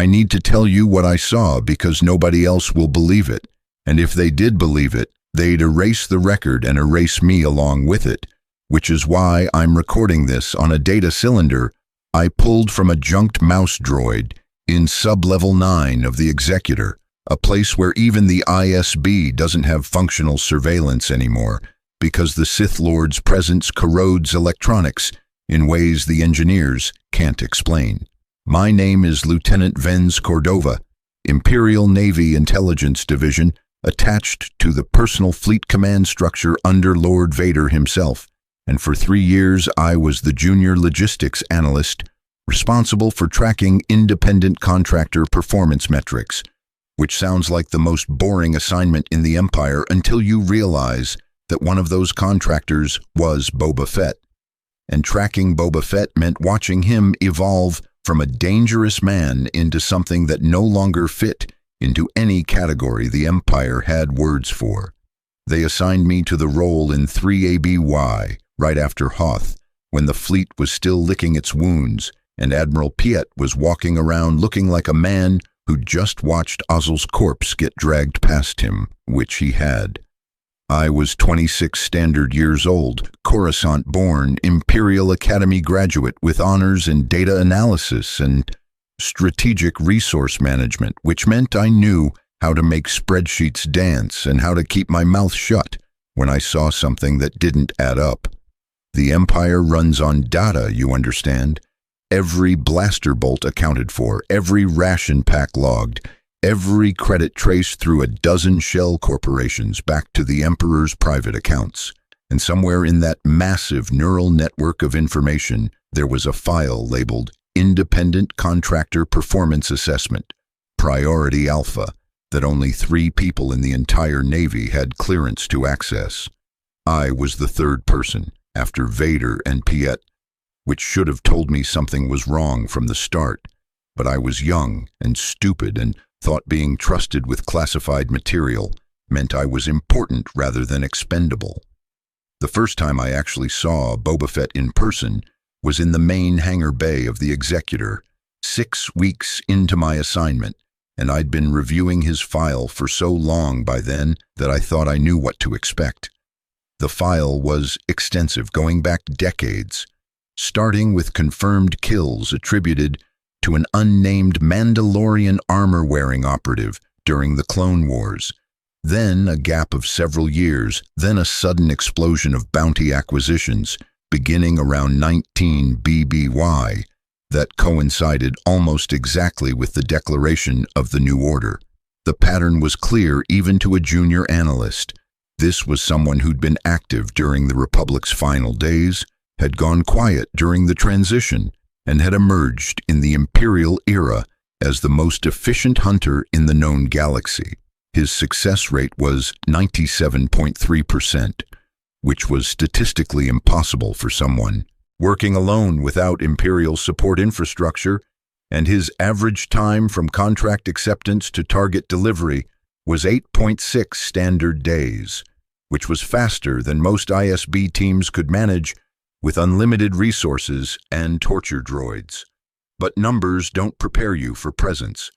I need to tell you what I saw because nobody else will believe it. And if they did believe it, they'd erase the record and erase me along with it, which is why I'm recording this on a data cylinder I pulled from a junked mouse droid in sub-level 9 of the Executor, a place where even the ISB doesn't have functional surveillance anymore because the Sith Lord's presence corrodes electronics in ways the engineers can't explain. My name is Lieutenant Venz Cordova, Imperial Navy Intelligence Division, attached to the personal fleet command structure under Lord Vader himself, and for 3 years I was the junior logistics analyst responsible for tracking independent contractor performance metrics, which sounds like the most boring assignment in the Empire until you realize that one of those contractors was Boba Fett. And tracking Boba Fett meant watching him evolve from a dangerous man into something that no longer fit into any category the Empire had words for. They assigned me to the role in 3ABY right after Hoth, when the fleet was still licking its wounds, and Admiral Piet was walking around looking like a man who just watched Ozzel's corpse get dragged past him, which he had. I was 26 standard years old, Coruscant-born, Imperial Academy graduate with honors in data analysis and strategic resource management, which meant I knew how to make spreadsheets dance and how to keep my mouth shut when I saw something that didn't add up. The Empire runs on data, you understand? Every blaster bolt accounted for, every ration pack logged, every credit traced through a dozen shell corporations back to the Emperor's private accounts. And somewhere in that massive neural network of information, there was a file labeled Independent Contractor Performance Assessment, Priority Alpha, that only 3 people in the entire Navy had clearance to access. I was the third person, after Vader and Piet, which should have told me something was wrong from the start. But I was young and stupid and thought being trusted with classified material meant I was important rather than expendable. The first time I actually saw Boba Fett in person was in the main hangar bay of the Executor, 6 weeks into my assignment, and I'd been reviewing his file for so long by then that I thought I knew what to expect. The file was extensive, going back decades, starting with confirmed kills attributed to an unnamed Mandalorian armor-wearing operative during the Clone Wars, then a gap of several years, then a sudden explosion of bounty acquisitions beginning around 19 BBY that coincided almost exactly with the declaration of the New Order. The pattern was clear even to a junior analyst. This was someone who'd been active during the Republic's final days, had gone quiet during the transition, and had emerged in the Imperial era as the most efficient hunter in the known galaxy. His success rate was 97.3%, which was statistically impossible for someone working alone without Imperial support infrastructure, and his average time from contract acceptance to target delivery was 8.6 standard days, which was faster than most ISB teams could manage with unlimited resources and torture droids. But numbers don't prepare you for presence,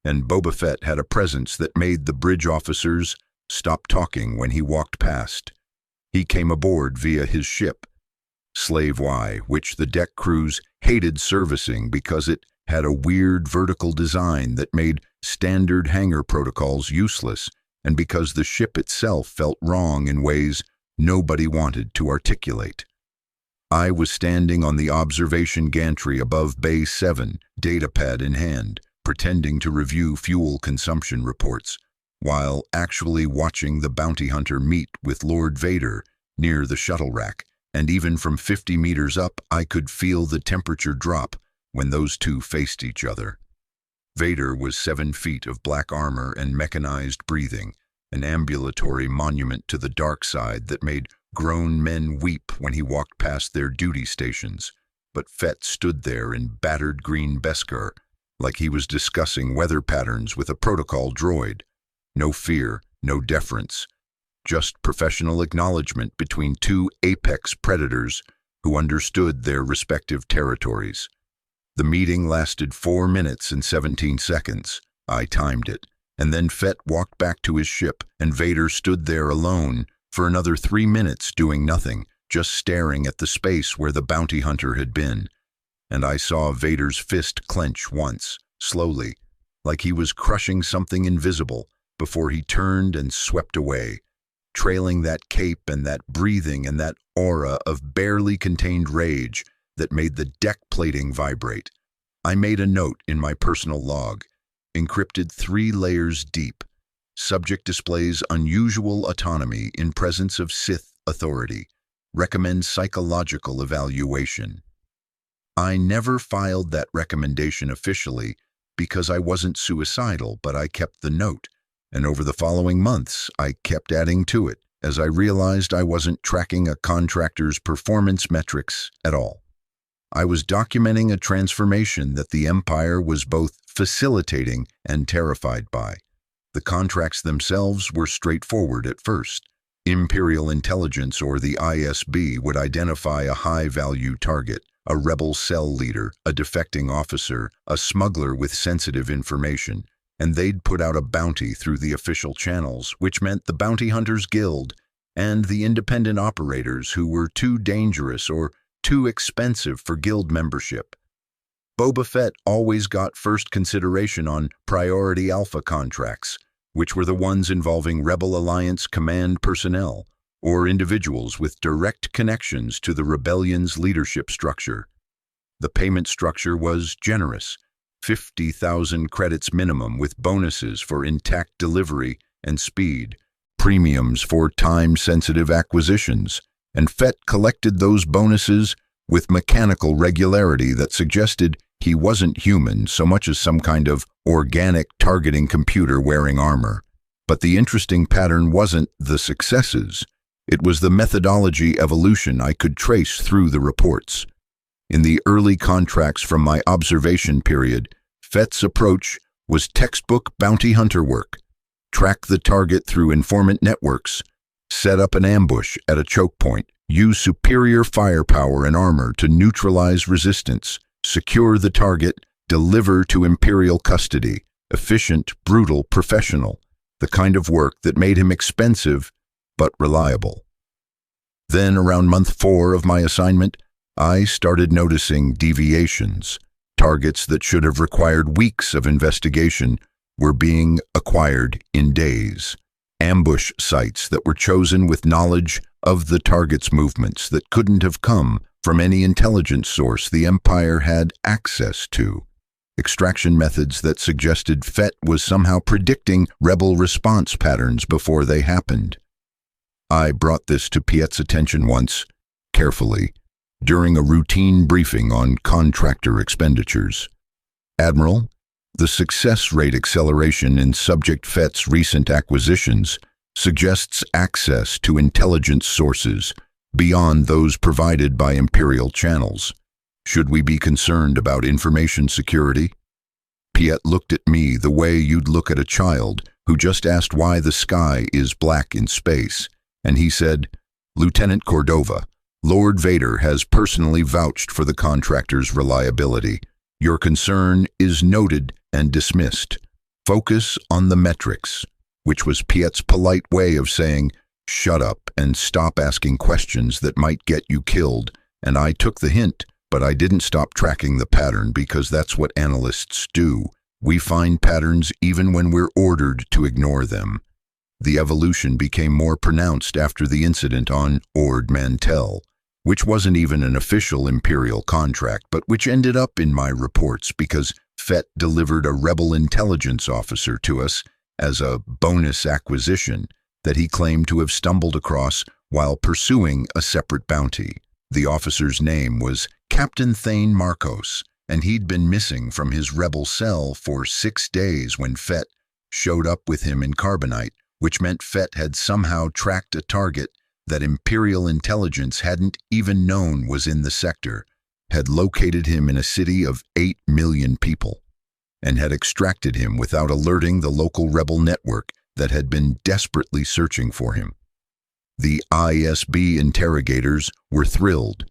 and Boba Fett had a presence that made the bridge officers stop talking when he walked past. He came aboard via his ship, Slave Y, which the deck crews hated servicing because it had a weird vertical design that made standard hangar protocols useless, and because the ship itself felt wrong in ways nobody wanted to articulate. I was standing on the observation gantry above Bay 7, datapad in hand, pretending to review fuel consumption reports, while actually watching the bounty hunter meet with Lord Vader near the shuttle rack, and even from 50 meters up I could feel the temperature drop when those two faced each other. Vader was 7 feet of black armor and mechanized breathing, an ambulatory monument to the dark side that made grown men weep when he walked past their duty stations, but Fett stood there in battered green Beskar, like he was discussing weather patterns with a protocol droid. No fear, no deference, just professional acknowledgement between 2 apex predators who understood their respective territories. The meeting lasted 4 minutes and 17 seconds. I timed it. And then Fett walked back to his ship, and Vader stood there alone for another 3 minutes doing nothing, just staring at the space where the bounty hunter had been. And I saw Vader's fist clench once, slowly, like he was crushing something invisible, before he turned and swept away, trailing that cape and that breathing and that aura of barely contained rage that made the deck plating vibrate. I made a note in my personal log, encrypted 3 layers deep. Subject displays unusual autonomy in presence of Sith authority. Recommends psychological evaluation. I never filed that recommendation officially because I wasn't suicidal, but I kept the note. And over the following months, I kept adding to it as I realized I wasn't tracking a contractor's performance metrics at all. I was documenting a transformation that the Empire was both facilitating and terrified by. The contracts themselves were straightforward at first. Imperial Intelligence, or the ISB, would identify a high-value target, a rebel cell leader, a defecting officer, a smuggler with sensitive information, and they'd put out a bounty through the official channels, which meant the Bounty Hunters Guild and the independent operators who were too dangerous or too expensive for guild membership. Boba Fett always got first consideration on priority alpha contracts, which were the ones involving Rebel Alliance command personnel or individuals with direct connections to the rebellion's leadership structure. The payment structure was generous, 50,000 credits minimum with bonuses for intact delivery and speed, premiums for time-sensitive acquisitions, and Fett collected those bonuses with mechanical regularity that suggested he wasn't human so much as some kind of organic targeting computer wearing armor. But the interesting pattern wasn't the successes. It was the methodology evolution I could trace through the reports. In the early contracts from my observation period, Fett's approach was textbook bounty hunter work. Track the target through informant networks, set up an ambush at a choke point, use superior firepower and armor to neutralize resistance, secure the target, deliver to Imperial custody. Efficient, brutal, professional. The kind of work that made him expensive but reliable. Then, around month 4 of my assignment, I started noticing deviations. Targets that should have required weeks of investigation were being acquired in days. Ambush sites that were chosen with knowledge of the target's movements that couldn't have come from any intelligence source the Empire had access to. Extraction methods that suggested Fett was somehow predicting rebel response patterns before they happened. I brought this to Piet's attention once, carefully, during a routine briefing on contractor expenditures. Admiral, the success rate acceleration in Subject Fett's recent acquisitions suggests access to intelligence sources beyond those provided by Imperial channels. Should we be concerned about information security? Piet looked at me the way you'd look at a child who just asked why the sky is black in space, and he said, "Lieutenant Cordova, Lord Vader has personally vouched for the contractor's reliability. Your concern is noted and dismissed. Focus on the metrics," which was Piet's polite way of saying, "Shut up and stop asking questions that might get you killed," and I took the hint. But I didn't stop tracking the pattern because that's what analysts do. We find patterns even when we're ordered to ignore them. The evolution became more pronounced after the incident on Ord Mantell, which wasn't even an official Imperial contract, but which ended up in my reports because Fett delivered a rebel intelligence officer to us as a bonus acquisition that he claimed to have stumbled across while pursuing a separate bounty. The officer's name was Captain Thane Marcos, and he'd been missing from his rebel cell for 6 days when Fett showed up with him in Carbonite, which meant Fett had somehow tracked a target that Imperial intelligence hadn't even known was in the sector, had located him in a city of 8 million people, and had extracted him without alerting the local rebel network that had been desperately searching for him. The ISB interrogators were thrilled.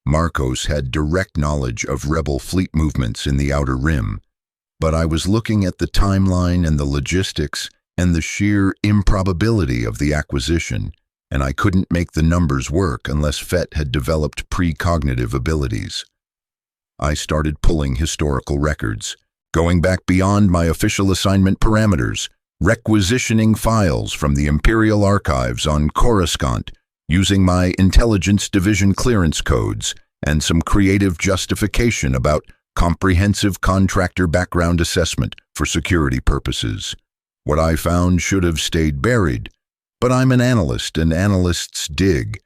Marcos had direct knowledge of rebel fleet movements in the Outer Rim, but I was looking at the timeline and the logistics and the sheer improbability of the acquisition, and I couldn't make the numbers work unless Fett had developed precognitive abilities. I started pulling historical records, going back beyond my official assignment parameters, requisitioning files from the Imperial Archives on Coruscant, using my Intelligence Division clearance codes and some creative justification about comprehensive contractor background assessment for security purposes. What I found should have stayed buried, but I'm an analyst and analysts dig,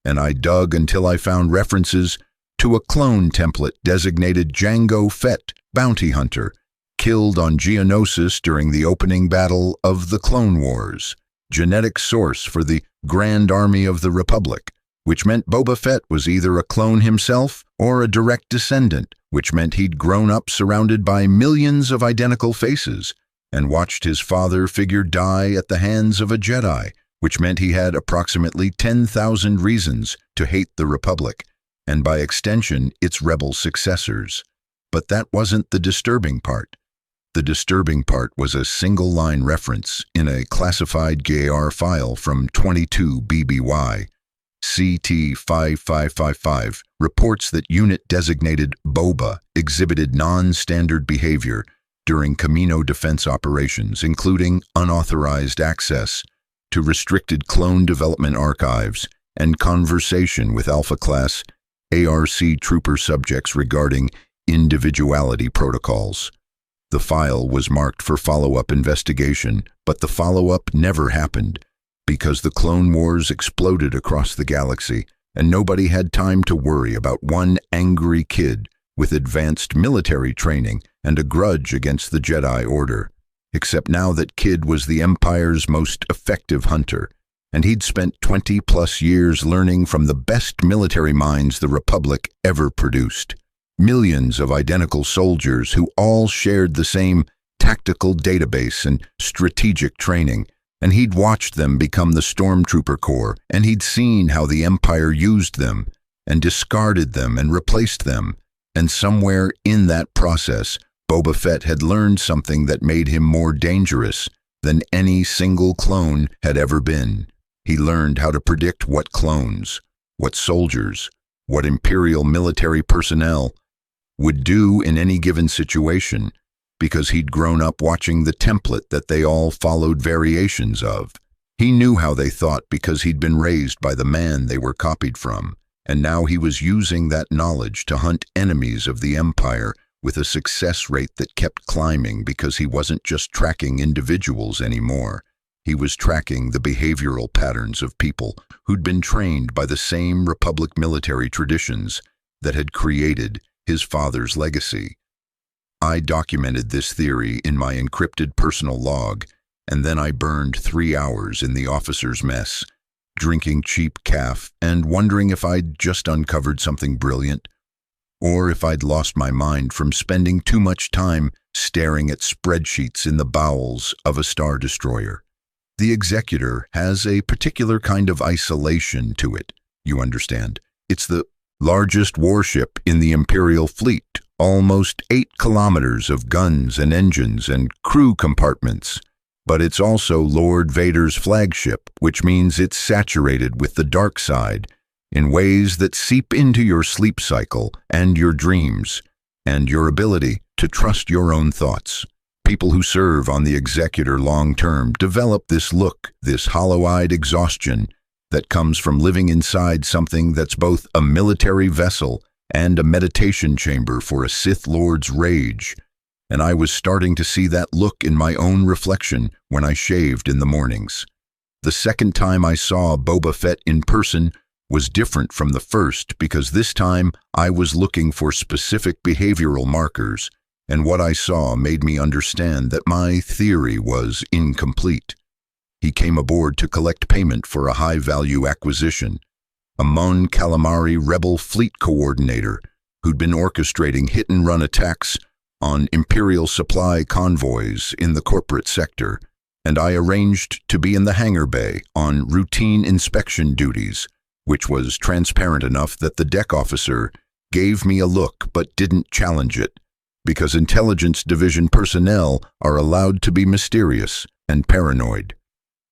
and I dug until I found references to a clone template designated Jango Fett, bounty hunter, killed on Geonosis during the opening battle of the Clone Wars, genetic source for the Grand Army of the Republic, which meant Boba Fett was either a clone himself or a direct descendant, which meant he'd grown up surrounded by millions of identical faces and watched his father figure die at the hands of a Jedi, which meant he had approximately 10,000 reasons to hate the Republic, and by extension, its rebel successors. But that wasn't the disturbing part. The disturbing part was a single-line reference in a classified GAR file from 22 BBY. CT-5555 reports that unit designated Boba exhibited non-standard behavior during Camino defense operations, including unauthorized access to restricted clone development archives and conversation with Alpha-class ARC trooper subjects regarding individuality protocols. The file was marked for follow-up investigation, but the follow-up never happened because the Clone Wars exploded across the galaxy and nobody had time to worry about one angry kid with advanced military training and a grudge against the Jedi Order, except now that kid was the Empire's most effective hunter, and he'd spent 20-plus years learning from the best military minds the Republic ever produced. Millions of identical soldiers who all shared the same tactical database and strategic training, and he'd watched them become the Stormtrooper Corps, and he'd seen how the Empire used them and discarded them and replaced them, and somewhere in that process, Boba Fett had learned something that made him more dangerous than any single clone had ever been. He learned how to predict what clones, what soldiers, what Imperial military personnel would do in any given situation, because he'd grown up watching the template that they all followed variations of. He knew how they thought because he'd been raised by the man they were copied from, and now he was using that knowledge to hunt enemies of the Empire with a success rate that kept climbing because he wasn't just tracking individuals anymore. He was tracking the behavioral patterns of people who'd been trained by the same Republic military traditions that had created his father's legacy. I documented this theory in my encrypted personal log, and then I burned 3 hours in the officer's mess, drinking cheap caf and wondering if I'd just uncovered something brilliant, or if I'd lost my mind from spending too much time staring at spreadsheets in the bowels of a Star Destroyer. The Executor has a particular kind of isolation to it, you understand. It's the largest warship in the Imperial fleet, almost 8 kilometers of guns and engines and crew compartments. But it's also Lord Vader's flagship, which means it's saturated with the dark side in ways that seep into your sleep cycle and your dreams, and your ability to trust your own thoughts. People who serve on the Executor long-term develop this look, this hollow-eyed exhaustion that comes from living inside something that's both a military vessel and a meditation chamber for a Sith Lord's rage. And I was starting to see that look in my own reflection when I shaved in the mornings. The second time I saw Boba Fett in person was different from the first because this time I was looking for specific behavioral markers, and what I saw made me understand that my theory was incomplete. He came aboard to collect payment for a high-value acquisition, a Mon Calamari rebel fleet coordinator who'd been orchestrating hit-and-run attacks on Imperial supply convoys in the corporate sector, and I arranged to be in the hangar bay on routine inspection duties which was transparent enough that the deck officer gave me a look but didn't challenge it, because Intelligence Division personnel are allowed to be mysterious and paranoid.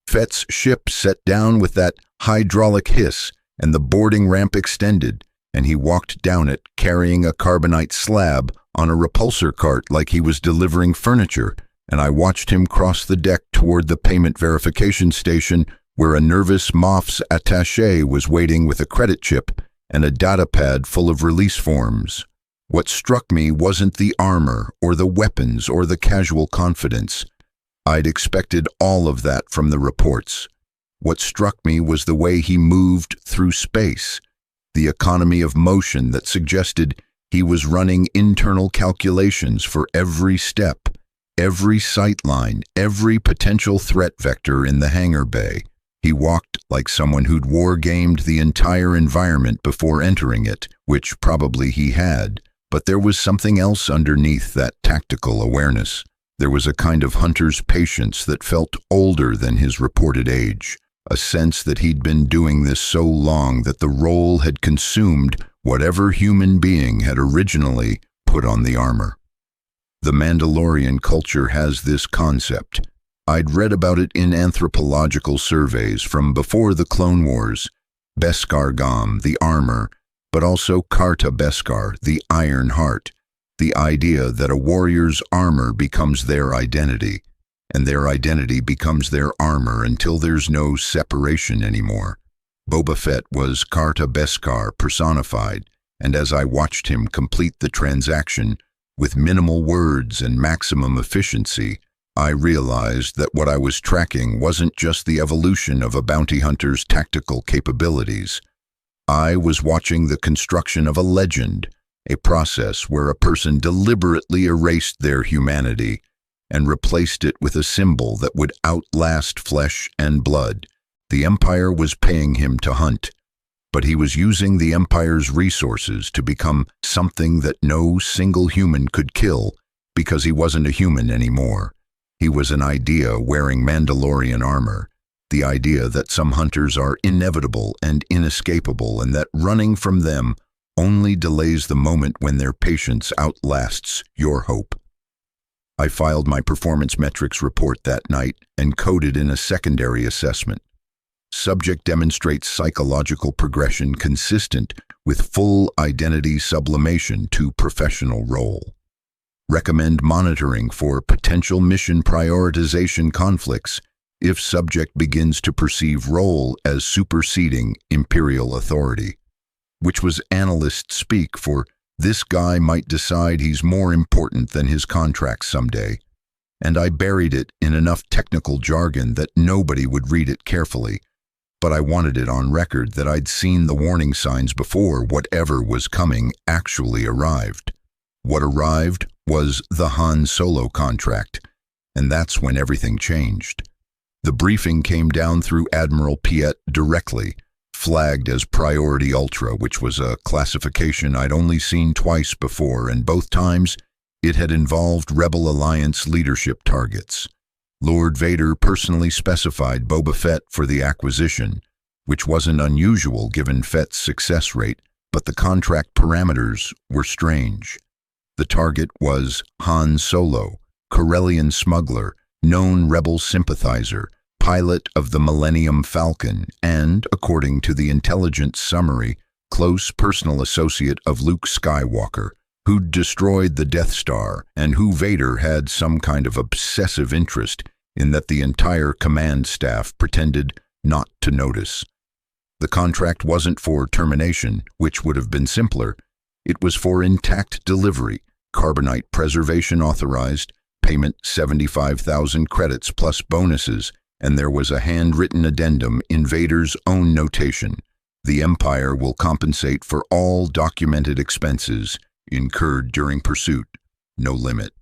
Fett's ship set down with that hydraulic hiss, and the boarding ramp extended, and he walked down it carrying a carbonite slab on a repulsor cart like he was delivering furniture, and I watched him cross the deck toward the payment verification station where a nervous MOF's attaché was waiting with a credit chip and a data pad full of release forms. What struck me wasn't the armor or the weapons or the casual confidence. I'd expected all of that from the reports. What struck me was the way he moved through space, the economy of motion that suggested he was running internal calculations for every step, every sightline, every potential threat vector in the hangar bay. He walked like someone who'd war-gamed the entire environment before entering it, which probably he had. But there was something else underneath that tactical awareness. There was a kind of hunter's patience that felt older than his reported age, a sense that he'd been doing this so long that the role had consumed whatever human being had originally put on the armor. The Mandalorian culture has this concept. I'd read about it in anthropological surveys from before the Clone Wars. Beskar Gom, the armor, but also Karta Beskar, the Iron Heart, the idea that a warrior's armor becomes their identity, and their identity becomes their armor until there's no separation anymore. Boba Fett was Karta Beskar personified, and as I watched him complete the transaction with minimal words and maximum efficiency, I realized that what I was tracking wasn't just the evolution of a bounty hunter's tactical capabilities. I was watching the construction of a legend, a process where a person deliberately erased their humanity and replaced it with a symbol that would outlast flesh and blood. The Empire was paying him to hunt, but he was using the Empire's resources to become something that no single human could kill because he wasn't a human anymore. He was an idea wearing Mandalorian armor, the idea that some hunters are inevitable and inescapable and that running from them only delays the moment when their patience outlasts your hope. I filed my performance metrics report that night and coded in a secondary assessment. Subject demonstrates psychological progression consistent with full identity sublimation to professional role. Recommend monitoring for potential mission prioritization conflicts if subject begins to perceive role as superseding imperial authority, which was analyst speak for this guy might decide he's more important than his contract someday, and I buried it in enough technical jargon that nobody would read it carefully, but I wanted it on record that I'd seen the warning signs before whatever was coming actually arrived. What arrived was the Han Solo contract, and that's when everything changed. The briefing came down through Admiral Piet directly, flagged as Priority Ultra, which was a classification I'd only seen twice before, and both times it had involved Rebel Alliance leadership targets. Lord Vader personally specified Boba Fett for the acquisition, which wasn't unusual given Fett's success rate, but the contract parameters were strange. The target was Han Solo, Corellian smuggler, known rebel sympathizer, pilot of the Millennium Falcon, and, according to the intelligence summary, close personal associate of Luke Skywalker, who'd destroyed the Death Star and who Vader had some kind of obsessive interest in that the entire command staff pretended not to notice. The contract wasn't for termination, which would have been simpler. It was for intact delivery, carbonite preservation authorized, payment 75,000 credits plus bonuses, and there was a handwritten addendum in Vader's own notation. The Empire will compensate for all documented expenses incurred during pursuit. No limit.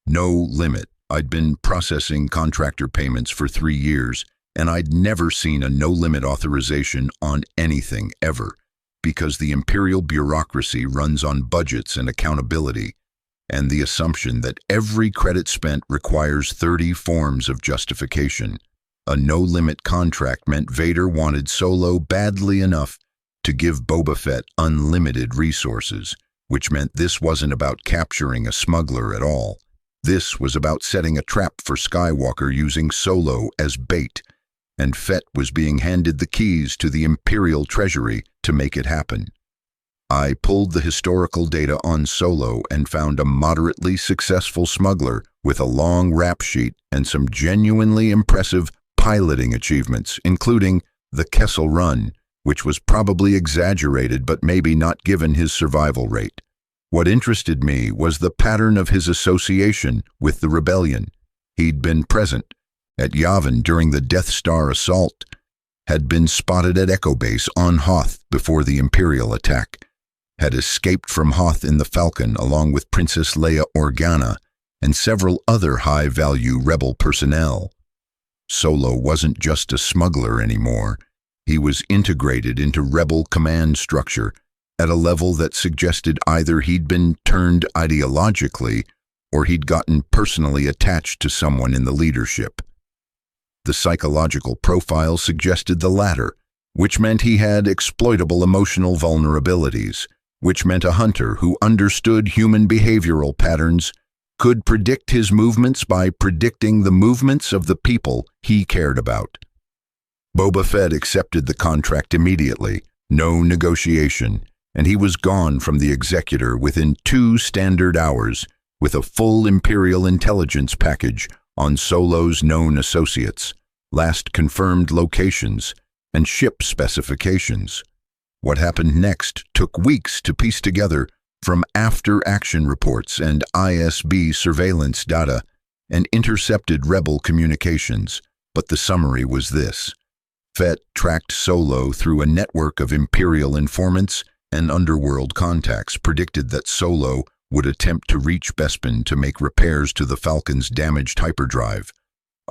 No limit. I'd been processing contractor payments for 3 years, and I'd never seen a no-limit authorization on anything ever, because the imperial bureaucracy runs on budgets and accountability, and the assumption that every credit spent requires 30 forms of justification. A no-limit contract meant Vader wanted Solo badly enough to give Boba Fett unlimited resources, which meant this wasn't about capturing a smuggler at all. This was about setting a trap for Skywalker using Solo as bait, and Fett was being handed the keys to the Imperial treasury to make it happen. I pulled the historical data on Solo and found a moderately successful smuggler with a long rap sheet and some genuinely impressive piloting achievements, including the Kessel Run, which was probably exaggerated but maybe not given his survival rate. What interested me was the pattern of his association with the rebellion. He'd been present at Yavin during the Death Star assault, had been spotted at Echo Base on Hoth before the Imperial attack, had escaped from Hoth in the Falcon along with Princess Leia Organa and several other high-value rebel personnel. Solo wasn't just a smuggler anymore. He was integrated into rebel command structure at a level that suggested either he'd been turned ideologically or he'd gotten personally attached to someone in the leadership. The psychological profile suggested the latter, which meant he had exploitable emotional vulnerabilities, which meant a hunter who understood human behavioral patterns, could predict his movements by predicting the movements of the people he cared about. Boba Fett accepted the contract immediately, no negotiation, and he was gone from the Executor within 2 standard hours with a full Imperial intelligence package on Solo's known associates, last confirmed locations, and ship specifications. What happened next took weeks to piece together from after-action reports and ISB surveillance data and intercepted rebel communications, but the summary was this. Fett tracked Solo through a network of Imperial informants and underworld contacts, predicted that Solo would attempt to reach Bespin to make repairs to the Falcon's damaged hyperdrive,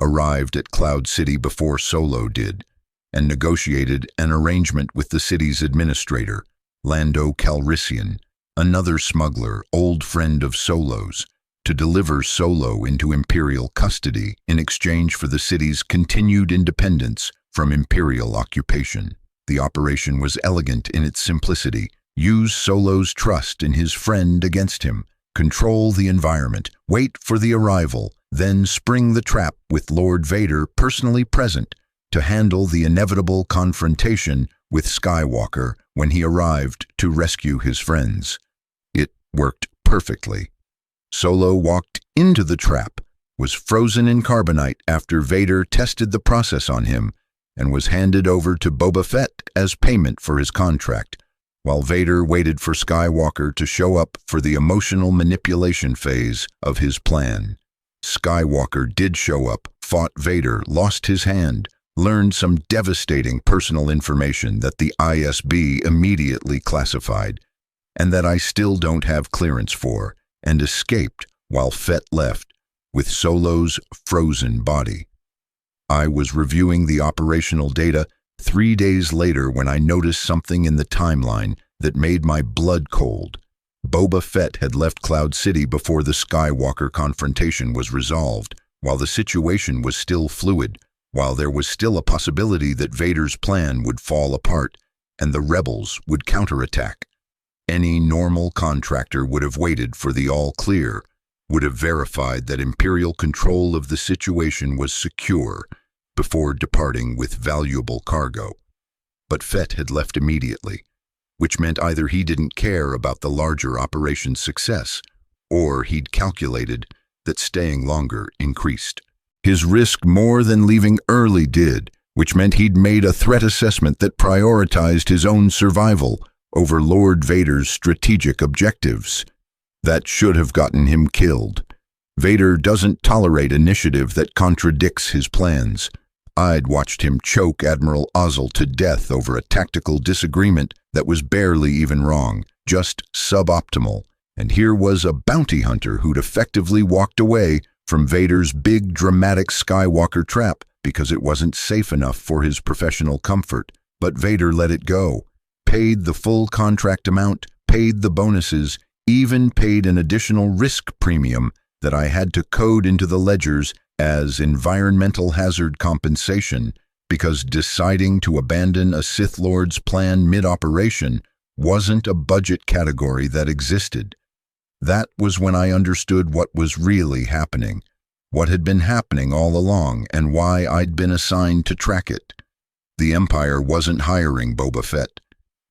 arrived at Cloud City before Solo did, and negotiated an arrangement with the city's administrator, Lando Calrissian, another smuggler, old friend of Solo's, to deliver Solo into Imperial custody in exchange for the city's continued independence from Imperial occupation. The operation was elegant in its simplicity. Use Solo's trust in his friend against him, control the environment, wait for the arrival, then spring the trap with Lord Vader personally present to handle the inevitable confrontation with Skywalker when he arrived to rescue his friends. It worked perfectly. Solo walked into the trap, was frozen in carbonite after Vader tested the process on him, and was handed over to Boba Fett as payment for his contract, while Vader waited for Skywalker to show up for the emotional manipulation phase of his plan. Skywalker did show up, fought Vader, lost his hand, learned some devastating personal information that the ISB immediately classified, and that I still don't have clearance for, and escaped while Fett left with Solo's frozen body. I was reviewing the operational data 3 days later when I noticed something in the timeline that made my blood cold. Boba Fett had left Cloud City before the Skywalker confrontation was resolved, while the situation was still fluid, while there was still a possibility that Vader's plan would fall apart and the rebels would counterattack. Any normal contractor would have waited for the all-clear, would have verified that Imperial control of the situation was secure before departing with valuable cargo. But Fett had left immediately, which meant either he didn't care about the larger operation's success, or he'd calculated that staying longer increased his risk more than leaving early did, which meant he'd made a threat assessment that prioritized his own survival over Lord Vader's strategic objectives. That should have gotten him killed. Vader doesn't tolerate initiative that contradicts his plans. I'd watched him choke Admiral Ozzel to death over a tactical disagreement that was barely even wrong, just suboptimal, and here was a bounty hunter who'd effectively walked away from Vader's big dramatic Skywalker trap because it wasn't safe enough for his professional comfort. But Vader let it go, paid the full contract amount, paid the bonuses, even paid an additional risk premium that I had to code into the ledgers as environmental hazard compensation because deciding to abandon a Sith Lord's plan mid-operation wasn't a budget category that existed. That was when I understood what was really happening, what had been happening all along, and why I'd been assigned to track it. The Empire wasn't hiring Boba Fett.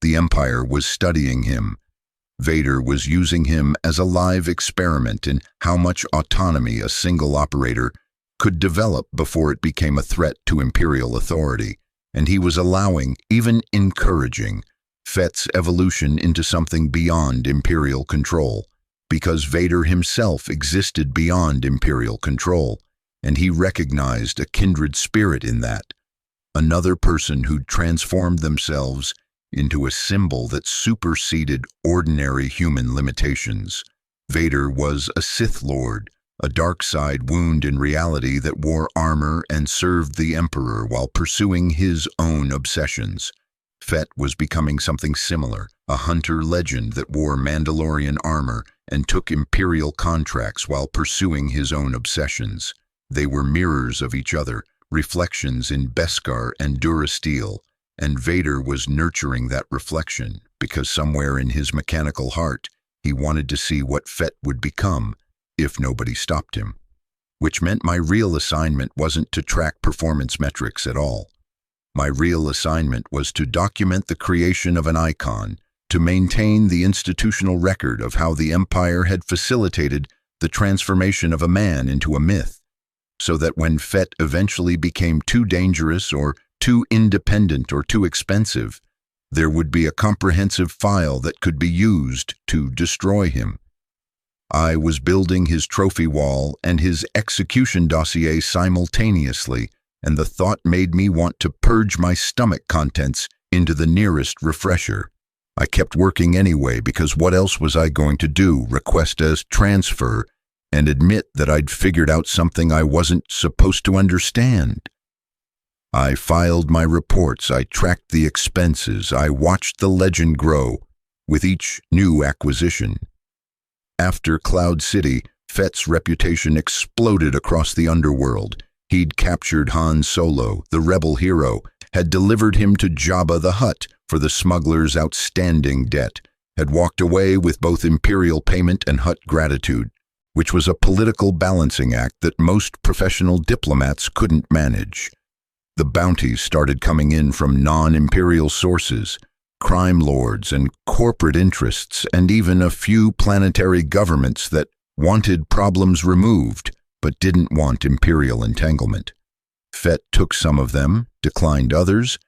The Empire was studying him. Vader was using him as a live experiment in how much autonomy a single operator could develop before it became a threat to Imperial authority, and he was allowing, even encouraging, Fett's evolution into something beyond Imperial control, because Vader himself existed beyond Imperial control, and he recognized a kindred spirit in that, another person who'd transformed themselves into a symbol that superseded ordinary human limitations. Vader was a Sith Lord, a dark side wound in reality that wore armor and served the Emperor while pursuing his own obsessions. Fett was becoming something similar, a hunter legend that wore Mandalorian armor and took Imperial contracts while pursuing his own obsessions. They were mirrors of each other, reflections in Beskar and Durasteel, and Vader was nurturing that reflection because somewhere in his mechanical heart, he wanted to see what Fett would become if nobody stopped him, which meant my real assignment wasn't to track performance metrics at all. My real assignment was to document the creation of an icon, to maintain the institutional record of how the Empire had facilitated the transformation of a man into a myth, so that when Fett eventually became too dangerous or too independent or too expensive, there would be a comprehensive file that could be used to destroy him. I was building his trophy wall and his execution dossier simultaneously, and the thought made me want to purge my stomach contents into the nearest refresher. I kept working anyway because what else was I going to do, request a transfer and admit that I'd figured out something I wasn't supposed to understand? I filed my reports, I tracked the expenses, I watched the legend grow with each new acquisition. After Cloud City, Fett's reputation exploded across the underworld. He'd captured Han Solo, the rebel hero, had delivered him to Jabba the Hutt for the smuggler's outstanding debt, had walked away with both Imperial payment and Hutt gratitude, which was a political balancing act that most professional diplomats couldn't manage. The bounties started coming in from non-Imperial sources, crime lords and corporate interests, and even a few planetary governments that wanted problems removed but didn't want Imperial entanglement. Fett took some of them, declined others,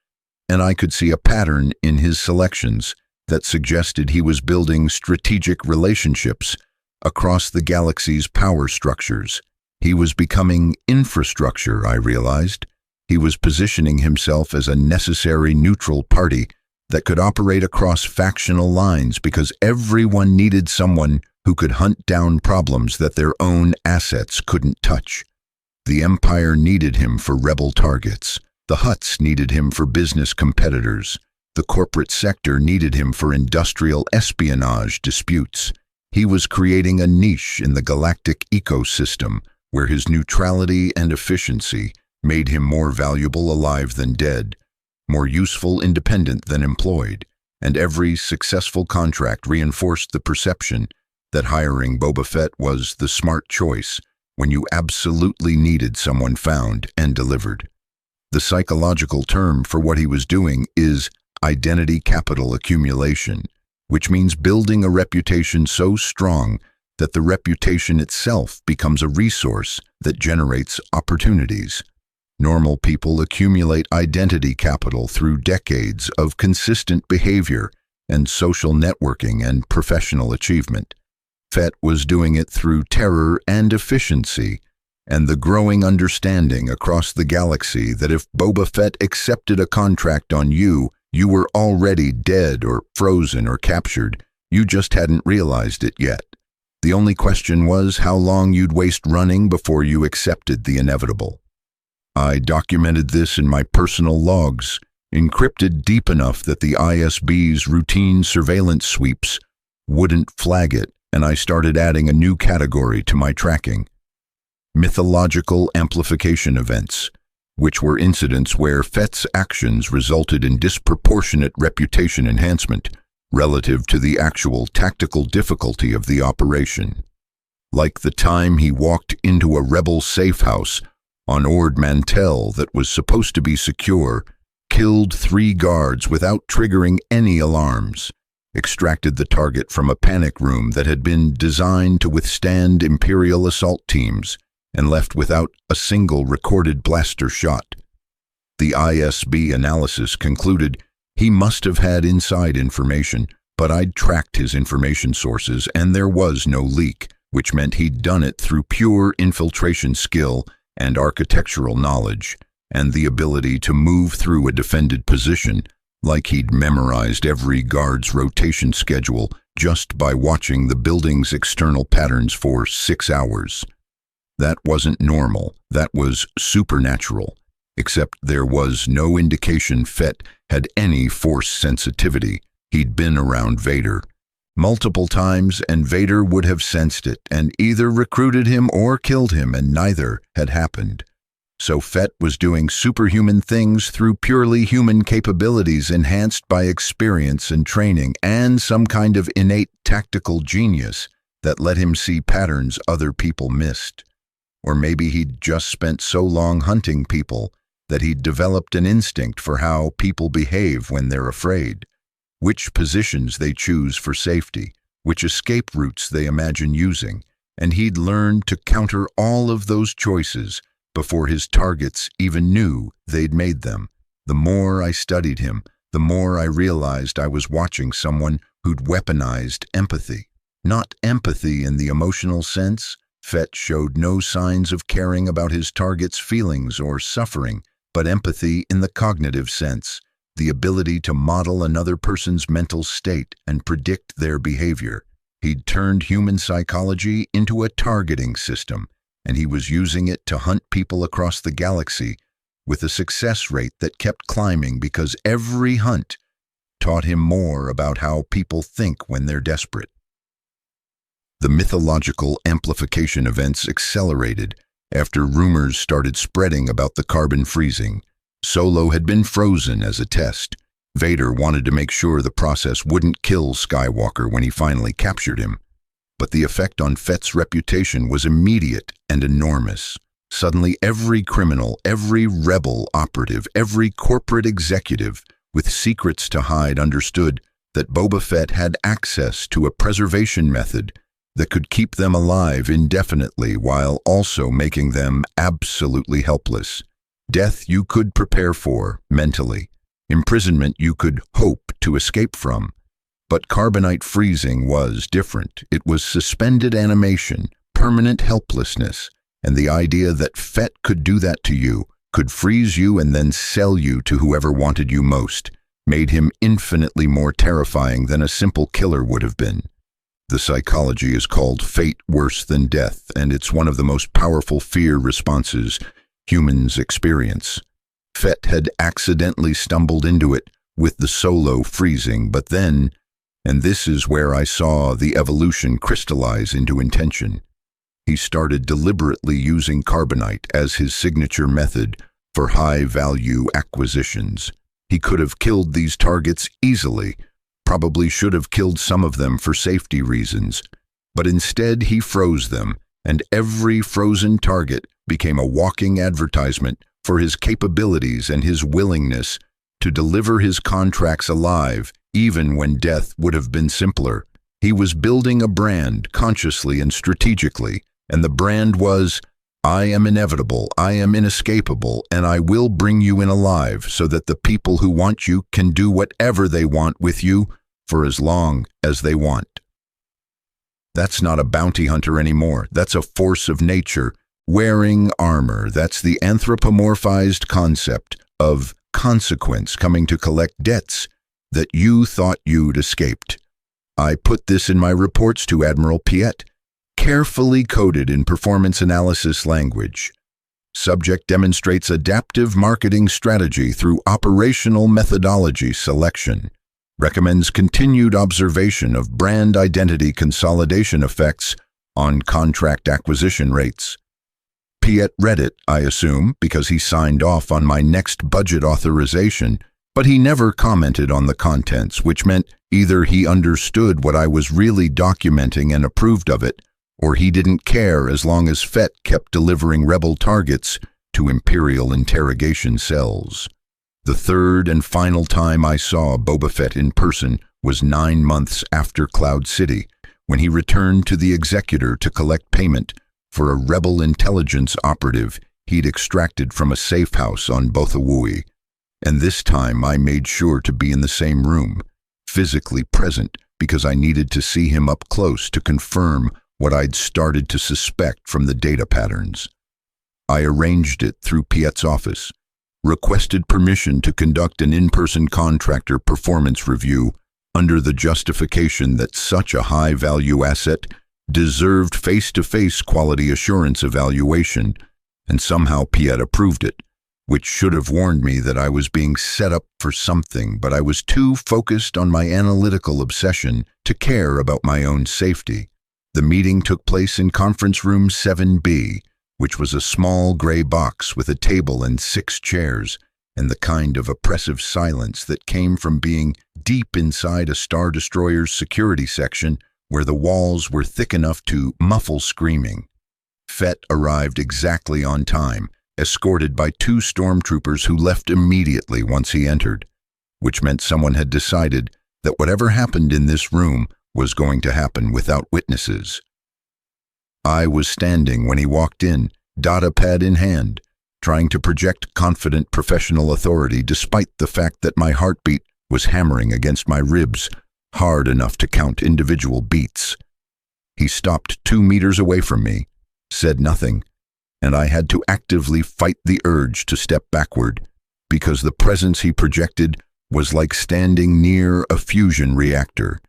and I could see a pattern in his selections that suggested he was building strategic relationships across the galaxy's power structures. He was becoming infrastructure, I realized. He was positioning himself as a necessary neutral party that could operate across factional lines because everyone needed someone who could hunt down problems that their own assets couldn't touch. The Empire needed him for rebel targets. The Hutts needed him for business competitors. The corporate sector needed him for industrial espionage disputes. He was creating a niche in the galactic ecosystem where his neutrality and efficiency made him more valuable alive than dead, more useful independent than employed, and every successful contract reinforced the perception that hiring Boba Fett was the smart choice when you absolutely needed someone found and delivered. The psychological term for what he was doing is identity capital accumulation, which means building a reputation so strong that the reputation itself becomes a resource that generates opportunities. Normal people accumulate identity capital through decades of consistent behavior and social networking and professional achievement. Fett was doing it through terror and efficiency, and the growing understanding across the galaxy that if Boba Fett accepted a contract on you, you were already dead or frozen or captured. You just hadn't realized it yet. The only question was how long you'd waste running before you accepted the inevitable. I documented this in my personal logs, encrypted deep enough that the ISB's routine surveillance sweeps wouldn't flag it and I started adding a new category to my tracking: mythological amplification events, which were incidents where Fett's actions resulted in disproportionate reputation enhancement relative to the actual tactical difficulty of the operation. Like the time he walked into a rebel safe house on Ord Mantell that was supposed to be secure, killed 3 guards without triggering any alarms, extracted the target from a panic room that had been designed to withstand Imperial assault teams, and left without a single recorded blaster shot. The ISB analysis concluded he must have had inside information, but I'd tracked his information sources and there was no leak, which meant he'd done it through pure infiltration skill and architectural knowledge, and the ability to move through a defended position like he'd memorized every guard's rotation schedule just by watching the building's external patterns for 6 hours. That wasn't normal, that was supernatural, except there was no indication Fett had any force sensitivity. He'd been around Vader multiple times, and Vader would have sensed it and either recruited him or killed him, and neither had happened. So Fett was doing superhuman things through purely human capabilities enhanced by experience and training and some kind of innate tactical genius that let him see patterns other people missed. Or maybe he'd just spent so long hunting people that he'd developed an instinct for how people behave when they're afraid, which positions they choose for safety, which escape routes they imagine using, and he'd learned to counter all of those choices before his targets even knew they'd made them. The more I studied him, the more I realized I was watching someone who'd weaponized empathy. Not empathy in the emotional sense. Fett showed no signs of caring about his target's feelings or suffering, but empathy in the cognitive sense, the ability to model another person's mental state and predict their behavior. He'd turned human psychology into a targeting system, and he was using it to hunt people across the galaxy with a success rate that kept climbing because every hunt taught him more about how people think when they're desperate. The mythological amplification events accelerated after rumors started spreading about the carbon freezing. Solo had been frozen as a test. Vader wanted to make sure the process wouldn't kill Skywalker when he finally captured him. But the effect on Fett's reputation was immediate and enormous. Suddenly every criminal, every rebel operative, every corporate executive with secrets to hide understood that Boba Fett had access to a preservation method that could keep them alive indefinitely while also making them absolutely helpless. Death you could prepare for mentally. Imprisonment you could hope to escape from. But carbonite freezing was different. It was suspended animation, permanent helplessness, and the idea that Fett could do that to you, could freeze you and then sell you to whoever wanted you most, made him infinitely more terrifying than a simple killer would have been. The psychology is called fate worse than death, and it's one of the most powerful fear responses humans experience. Fett had accidentally stumbled into it with the Solo freezing, but then, and this is where I saw the evolution crystallize into intention, he started deliberately using carbonite as his signature method for high-value acquisitions. He could have killed these targets easily, probably should have killed some of them for safety reasons, but instead he froze them, and every frozen target became a walking advertisement for his capabilities and his willingness to deliver his contracts alive, even when death would have been simpler. He was building a brand consciously and strategically, and the brand was, I am inevitable, I am inescapable, and I will bring you in alive so that the people who want you can do whatever they want with you for as long as they want. That's not a bounty hunter anymore. That's a force of nature wearing armor. That's the anthropomorphized concept of consequence coming to collect debts that you thought you'd escaped. I put this in my reports to Admiral Piet, carefully coded in performance analysis language. Subject demonstrates adaptive marketing strategy through operational methodology selection. recommends continued observation of brand identity consolidation effects on contract acquisition rates. Piet read it, I assume, because he signed off on my next budget authorization, but he never commented on the contents, which meant either he understood what I was really documenting and approved of it, or he didn't care as long as Fett kept delivering rebel targets to Imperial interrogation cells. The third and final time I saw Boba Fett in person was 9 months after Cloud City, when he returned to the Executor to collect payment for a rebel intelligence operative he'd extracted from a safe house on Bothawui. And this time I made sure to be in the same room, physically present, because I needed to see him up close to confirm what I'd started to suspect from the data patterns. I arranged it through Piet's office, requested permission to conduct an in-person contractor performance review under the justification that such a high-value asset deserved face-to-face quality assurance evaluation, and somehow Piet approved it, which should have warned me that I was being set up for something, but I was too focused on my analytical obsession to care about my own safety. The meeting took place in Conference Room 7B, which was a small gray box with a table and 6 chairs, and the kind of oppressive silence that came from being deep inside a Star Destroyer's security section where the walls were thick enough to muffle screaming. Fett arrived exactly on time, escorted by 2 stormtroopers who left immediately once he entered, which meant someone had decided that whatever happened in this room was going to happen without witnesses. I was standing when he walked in, datapad in hand, trying to project confident professional authority despite the fact that my heartbeat was hammering against my ribs, hard enough to count individual beats. He stopped 2 meters away from me, said nothing, and I had to actively fight the urge to step backward, because the presence he projected was like standing near a fusion reactor.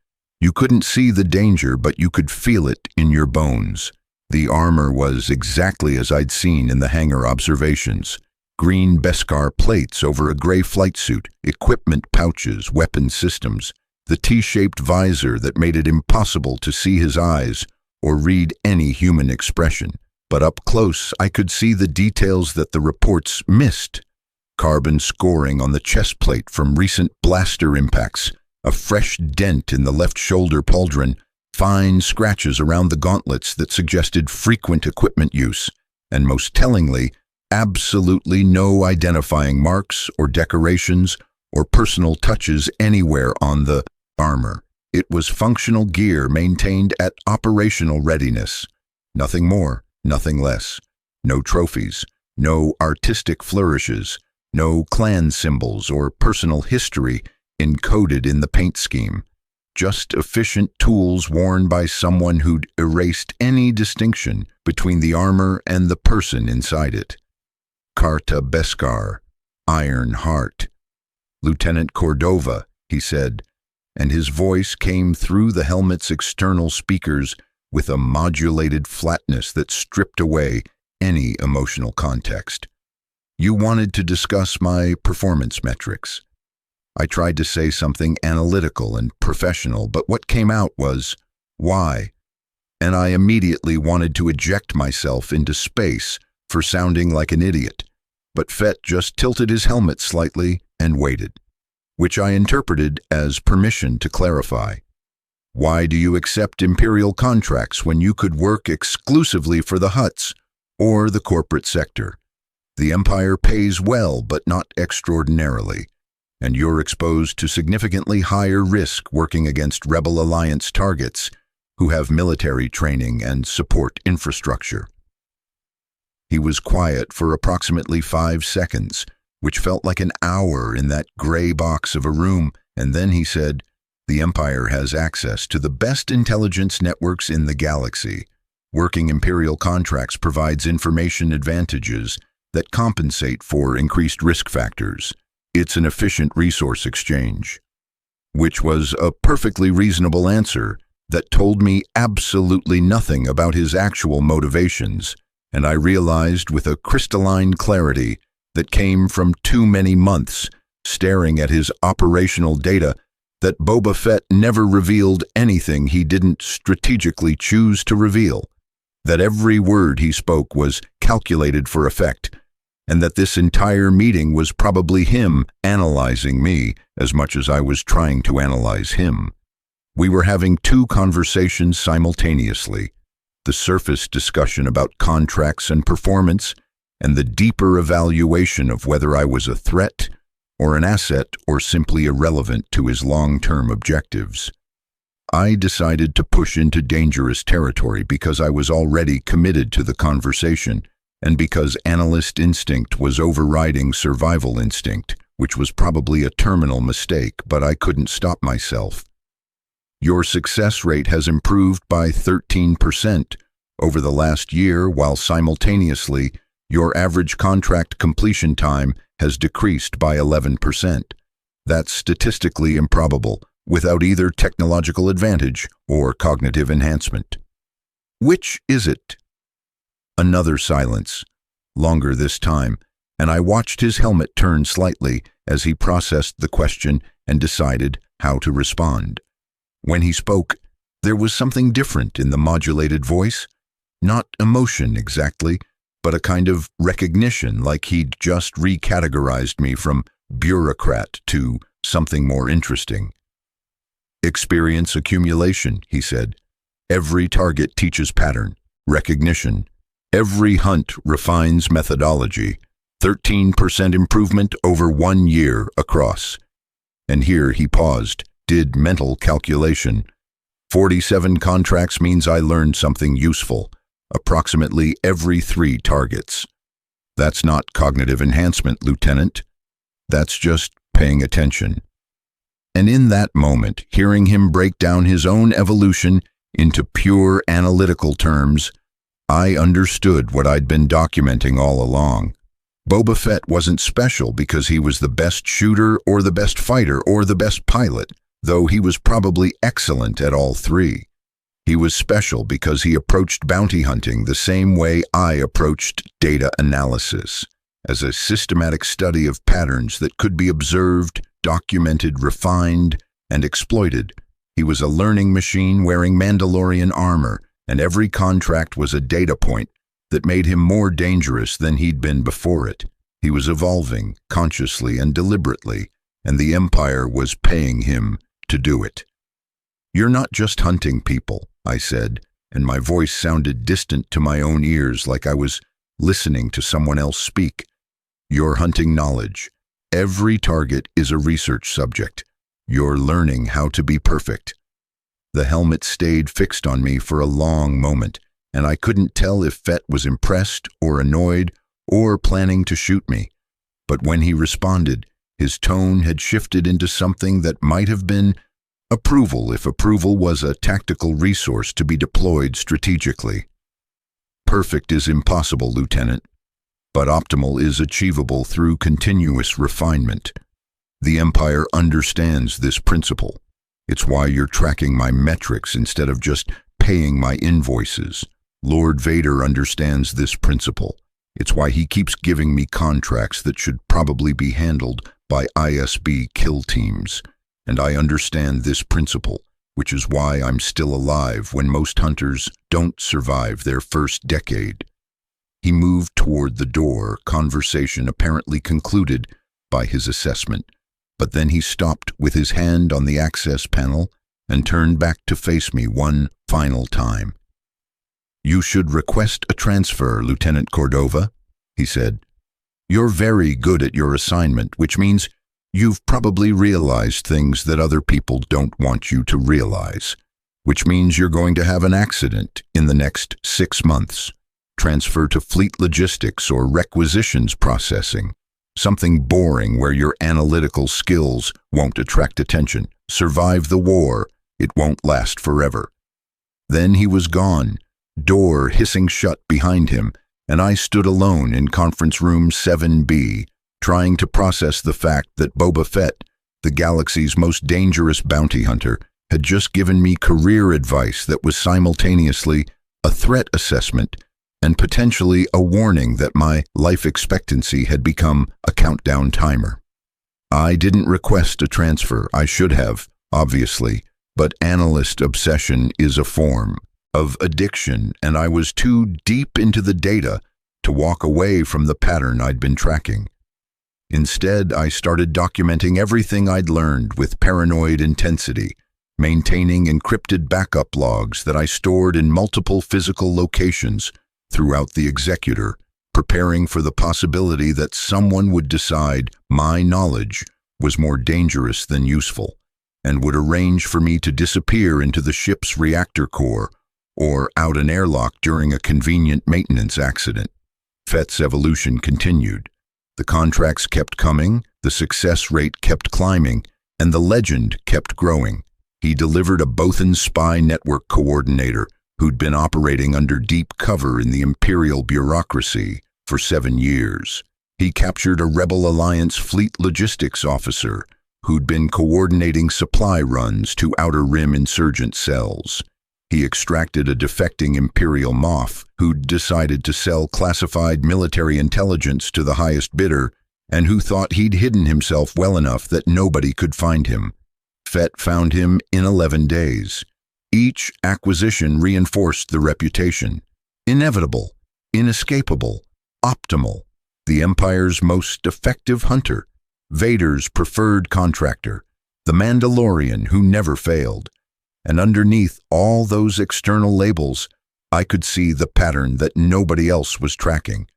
You couldn't see the danger, but you could feel it in your bones. The armor was exactly as I'd seen in the hangar observations. Green Beskar plates over a gray flight suit, equipment pouches, weapon systems, the T-shaped visor that made it impossible to see his eyes or read any human expression. But up close, I could see the details that the reports missed. Carbon scoring on the chest plate from recent blaster impacts, a fresh dent in the left shoulder pauldron, fine scratches around the gauntlets that suggested frequent equipment use, and most tellingly, absolutely no identifying marks or decorations or personal touches anywhere on the armor. It was functional gear maintained at operational readiness. Nothing more, nothing less. No trophies, no artistic flourishes, no clan symbols or personal history encoded in the paint scheme. Just efficient tools worn by someone who'd erased any distinction between the armor and the person inside it. Carta Beskar, Iron Heart. Lieutenant Cordova, he said, and his voice came through the helmet's external speakers with a modulated flatness that stripped away any emotional context. You wanted to discuss my performance metrics. I tried to say something analytical and professional, but what came out was, why? And I immediately wanted to eject myself into space for sounding like an idiot. But Fett just tilted his helmet slightly and waited, which I interpreted as permission to clarify. Why do you accept Imperial contracts when you could work exclusively for the Hutts or the corporate sector? The Empire pays well, but not extraordinarily, and you're exposed to significantly higher risk working against Rebel Alliance targets who have military training and support infrastructure. He was quiet for approximately 5 seconds, which felt like an hour in that gray box of a room, and then he said, "The Empire has access to the best intelligence networks in the galaxy. Working Imperial contracts provides information advantages that compensate for increased risk factors. It's an efficient resource exchange." Which was a perfectly reasonable answer that told me absolutely nothing about his actual motivations, and I realized with a crystalline clarity that came from too many months staring at his operational data that Boba Fett never revealed anything he didn't strategically choose to reveal, that every word he spoke was calculated for effect, and that this entire meeting was probably him analyzing me as much as I was trying to analyze him. We were having two conversations simultaneously, the surface discussion about contracts and performance, and the deeper evaluation of whether I was a threat or an asset or simply irrelevant to his long-term objectives. I decided to push into dangerous territory because I was already committed to the conversation and because analyst instinct was overriding survival instinct, which was probably a terminal mistake, but I couldn't stop myself. Your success rate has improved by 13% over the last year, while simultaneously your average contract completion time has decreased by 11%. That's statistically improbable, without either technological advantage or cognitive enhancement. Which is it? Another silence, longer this time, and I watched his helmet turn slightly as he processed the question and decided how to respond. When he spoke, there was something different in the modulated voice, not emotion exactly, but a kind of recognition, like he'd just recategorized me from bureaucrat to something more interesting. Experience accumulation, he said. Every target teaches pattern, recognition. Every hunt refines methodology. 13% improvement over 1 year across. And here he paused, did mental calculation. 47 contracts means I learned something useful, approximately every 3 targets. That's not cognitive enhancement, Lieutenant. That's just paying attention. And in that moment, hearing him break down his own evolution into pure analytical terms, I understood what I'd been documenting all along. Boba Fett wasn't special because he was the best shooter or the best fighter or the best pilot, though he was probably excellent at all 3. He was special because he approached bounty hunting the same way I approached data analysis, as a systematic study of patterns that could be observed, documented, refined, and exploited. He was a learning machine wearing Mandalorian armor, and every contract was a data point that made him more dangerous than he'd been before it. He was evolving, consciously and deliberately, and the Empire was paying him to do it. You're not just hunting people, I said, and my voice sounded distant to my own ears, like I was listening to someone else speak. You're hunting knowledge. Every target is a research subject. You're learning how to be perfect. The helmet stayed fixed on me for a long moment, and I couldn't tell if Fett was impressed or annoyed or planning to shoot me. But when he responded, his tone had shifted into something that might have been approval if approval was a tactical resource to be deployed strategically. Perfect is impossible, Lieutenant, but optimal is achievable through continuous refinement. The Empire understands this principle. It's why you're tracking my metrics instead of just paying my invoices. Lord Vader understands this principle. It's why he keeps giving me contracts that should probably be handled by ISB kill teams. And I understand this principle, which is why I'm still alive when most hunters don't survive their first decade. He moved toward the door, conversation apparently concluded by his assessment, but then he stopped with his hand on the access panel and turned back to face me one final time. You should request a transfer, Lieutenant Cordova, he said. You're very good at your assignment, which means you've probably realized things that other people don't want you to realize, which means you're going to have an accident in the next 6 months. Transfer to fleet logistics or requisitions processing. Something boring where your analytical skills won't attract attention. Survive the war. It won't last forever. Then he was gone, door hissing shut behind him, and I stood alone in conference room 7B, trying to process the fact that Boba Fett, the galaxy's most dangerous bounty hunter, had just given me career advice that was simultaneously a threat assessment and potentially a warning that my life expectancy had become a countdown timer. I didn't request a transfer. I should have, obviously, but analyst obsession is a form of addiction, and I was too deep into the data to walk away from the pattern I'd been tracking. Instead, I started documenting everything I'd learned with paranoid intensity, maintaining encrypted backup logs that I stored in multiple physical locations throughout the executor, preparing for the possibility that someone would decide my knowledge was more dangerous than useful, and would arrange for me to disappear into the ship's reactor core or out an airlock during a convenient maintenance accident. Fett's evolution continued. The contracts kept coming, the success rate kept climbing, and the legend kept growing. He delivered a Bothan spy network coordinator who'd been operating under deep cover in the Imperial bureaucracy for 7 years. He captured a Rebel Alliance fleet logistics officer who'd been coordinating supply runs to Outer Rim insurgent cells. He extracted a defecting Imperial Moff who'd decided to sell classified military intelligence to the highest bidder and who thought he'd hidden himself well enough that nobody could find him. Fett found him in 11 days. Each acquisition reinforced the reputation. Inevitable, inescapable, optimal. The Empire's most effective hunter. Vader's preferred contractor. The Mandalorian who never failed. And underneath all those external labels, I could see the pattern that nobody else was tracking.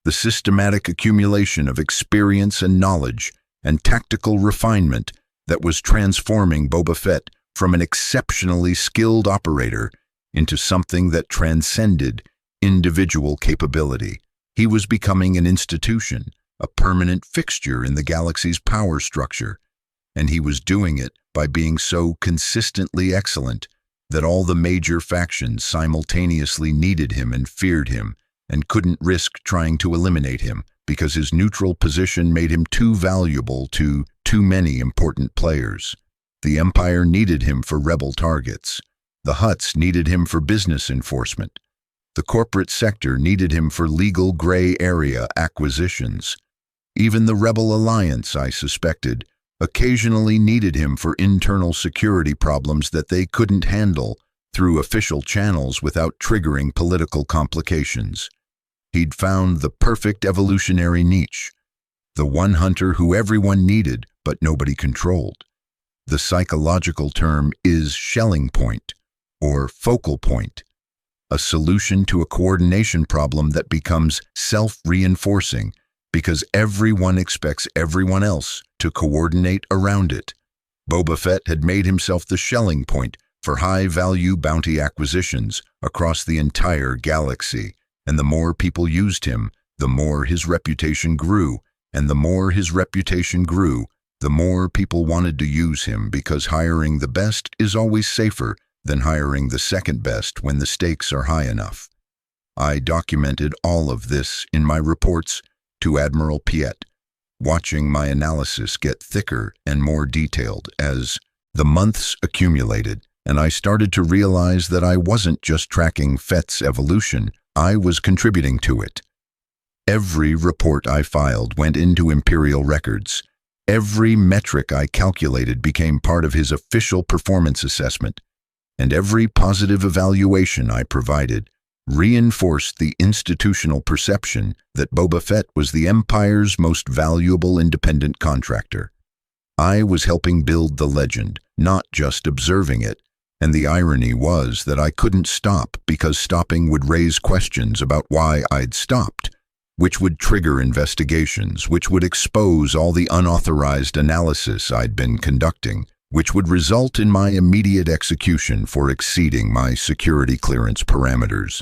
The systematic accumulation of experience and knowledge and tactical refinement that was transforming Boba Fett from an exceptionally skilled operator into something that transcended individual capability. He was becoming an institution, a permanent fixture in the galaxy's power structure, and he was doing it by being so consistently excellent that all the major factions simultaneously needed him and feared him and couldn't risk trying to eliminate him because his neutral position made him too valuable to too many important players. The Empire needed him for rebel targets. The Hutts needed him for business enforcement. The corporate sector needed him for legal gray area acquisitions. Even the Rebel Alliance, I suspected, occasionally needed him for internal security problems that they couldn't handle through official channels without triggering political complications. He'd found the perfect evolutionary niche, the one hunter who everyone needed but nobody controlled. The psychological term is shelling point, or focal point, a solution to a coordination problem that becomes self-reinforcing because everyone expects everyone else to coordinate around it. Boba Fett had made himself the shelling point for high-value bounty acquisitions across the entire galaxy, and the more people used him, the more his reputation grew, and the more his reputation grew, the more people wanted to use him because hiring the best is always safer than hiring the second best when the stakes are high enough. I documented all of this in my reports to Admiral Piet, watching my analysis get thicker and more detailed as the months accumulated, and I started to realize that I wasn't just tracking Fett's evolution, I was contributing to it. Every report I filed went into Imperial records. Every metric I calculated became part of his official performance assessment, and every positive evaluation I provided reinforced the institutional perception that Boba Fett was the Empire's most valuable independent contractor. I was helping build the legend, not just observing it, and the irony was that I couldn't stop because stopping would raise questions about why I'd stopped, which would trigger investigations, which would expose all the unauthorized analysis I'd been conducting, which would result in my immediate execution for exceeding my security clearance parameters.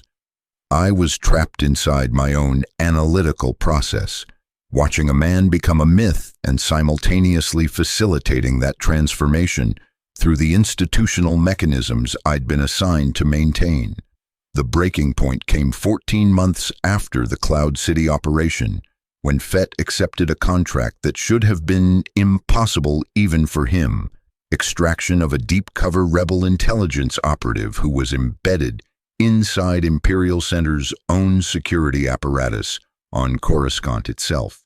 I was trapped inside my own analytical process, watching a man become a myth and simultaneously facilitating that transformation through the institutional mechanisms I'd been assigned to maintain. The breaking point came 14 months after the Cloud City operation, when Fett accepted a contract that should have been impossible even for him: extraction of a deep-cover rebel intelligence operative who was embedded inside Imperial Center's own security apparatus on Coruscant itself.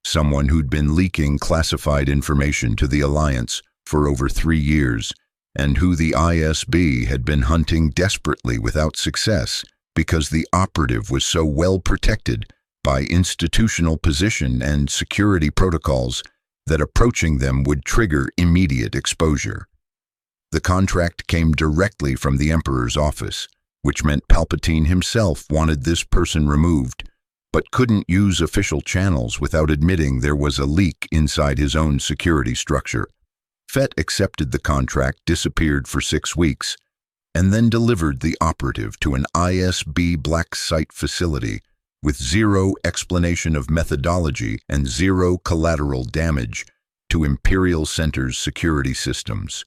Someone who'd been leaking classified information to the Alliance for over 3 years, and who the ISB had been hunting desperately without success because the operative was so well protected by institutional position and security protocols that approaching them would trigger immediate exposure. The contract came directly from the Emperor's office, which meant Palpatine himself wanted this person removed, but couldn't use official channels without admitting there was a leak inside his own security structure. Fett accepted the contract, disappeared for 6 weeks, and then delivered the operative to an ISB black site facility with zero explanation of methodology and zero collateral damage to Imperial Center's security systems.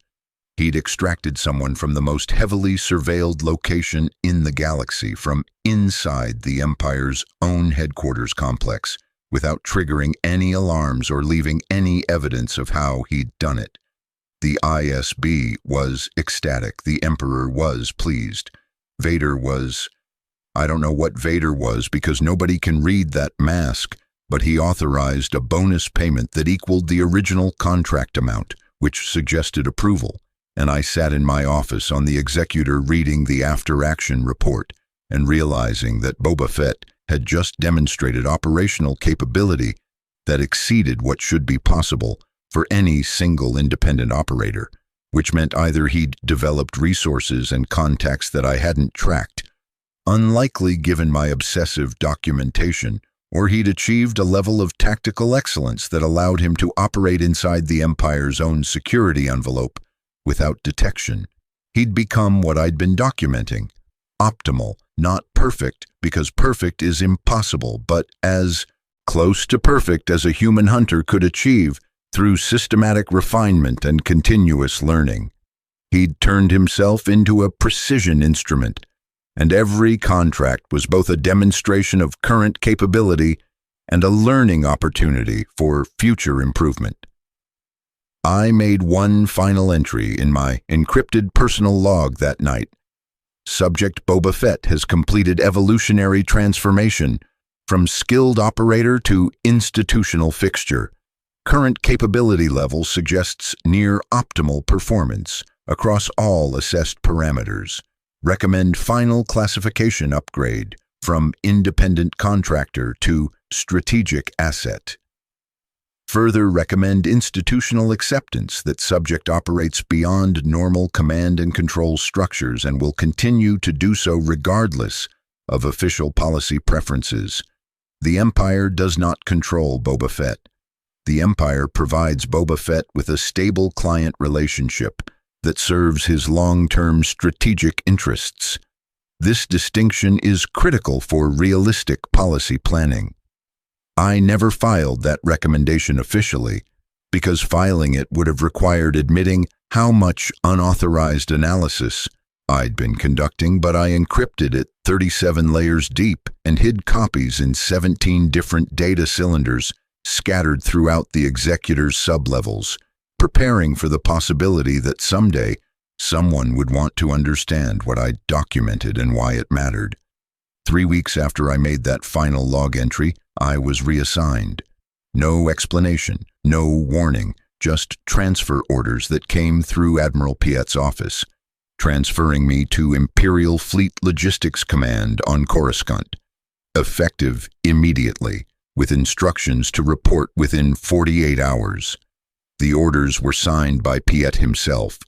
He'd extracted someone from the most heavily surveilled location in the galaxy, from inside the Empire's own headquarters complex, without triggering any alarms or leaving any evidence of how he'd done it. The ISB was ecstatic. The Emperor was pleased. Vader was... I don't know what Vader was because nobody can read that mask, but he authorized a bonus payment that equaled the original contract amount, which suggested approval. And I sat in my office on the executor reading the after-action report and realizing that Boba Fett had just demonstrated operational capability that exceeded what should be possible for any single independent operator, which meant either he'd developed resources and contacts that I hadn't tracked, unlikely given my obsessive documentation, or he'd achieved a level of tactical excellence that allowed him to operate inside the Empire's own security envelope without detection. He'd become what I'd been documenting, optimal, not perfect, because perfect is impossible, but as close to perfect as a human hunter could achieve through systematic refinement and continuous learning. He'd turned himself into a precision instrument, and every contract was both a demonstration of current capability and a learning opportunity for future improvement. I made one final entry in my encrypted personal log that night. Subject Boba Fett has completed evolutionary transformation from skilled operator to institutional fixture. Current capability level suggests near optimal performance across all assessed parameters. Recommend final classification upgrade from independent contractor to strategic asset. Further recommend institutional acceptance that subject operates beyond normal command and control structures and will continue to do so regardless of official policy preferences. The Empire does not control Boba Fett. The Empire provides Boba Fett with a stable client relationship that serves his long-term strategic interests. This distinction is critical for realistic policy planning. I never filed that recommendation officially because filing it would have required admitting how much unauthorized analysis I'd been conducting, but I encrypted it 37 layers deep and hid copies in 17 different data cylinders scattered throughout the executor's sublevels, preparing for the possibility that someday someone would want to understand what I'd documented and why it mattered. 3 weeks after I made that final log entry, I was reassigned. No explanation, no warning, just transfer orders that came through Admiral Piet's office, transferring me to Imperial Fleet Logistics Command on Coruscant, effective immediately, with instructions to report within 48 hours. The orders were signed by Piet himself,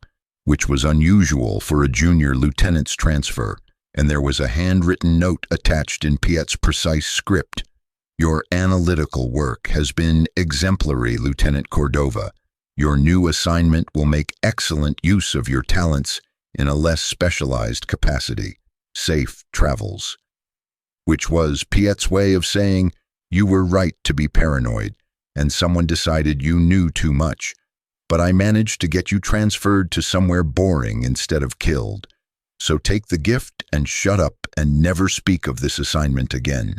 which was unusual for a junior lieutenant's transfer, and there was a handwritten note attached in Piet's precise script. Your analytical work has been exemplary, Lieutenant Cordova. Your new assignment will make excellent use of your talents in a less specialized capacity. Safe travels. Which was Piet's way of saying, you were right to be paranoid, and someone decided you knew too much, but I managed to get you transferred to somewhere boring instead of killed. So take the gift and shut up and never speak of this assignment again.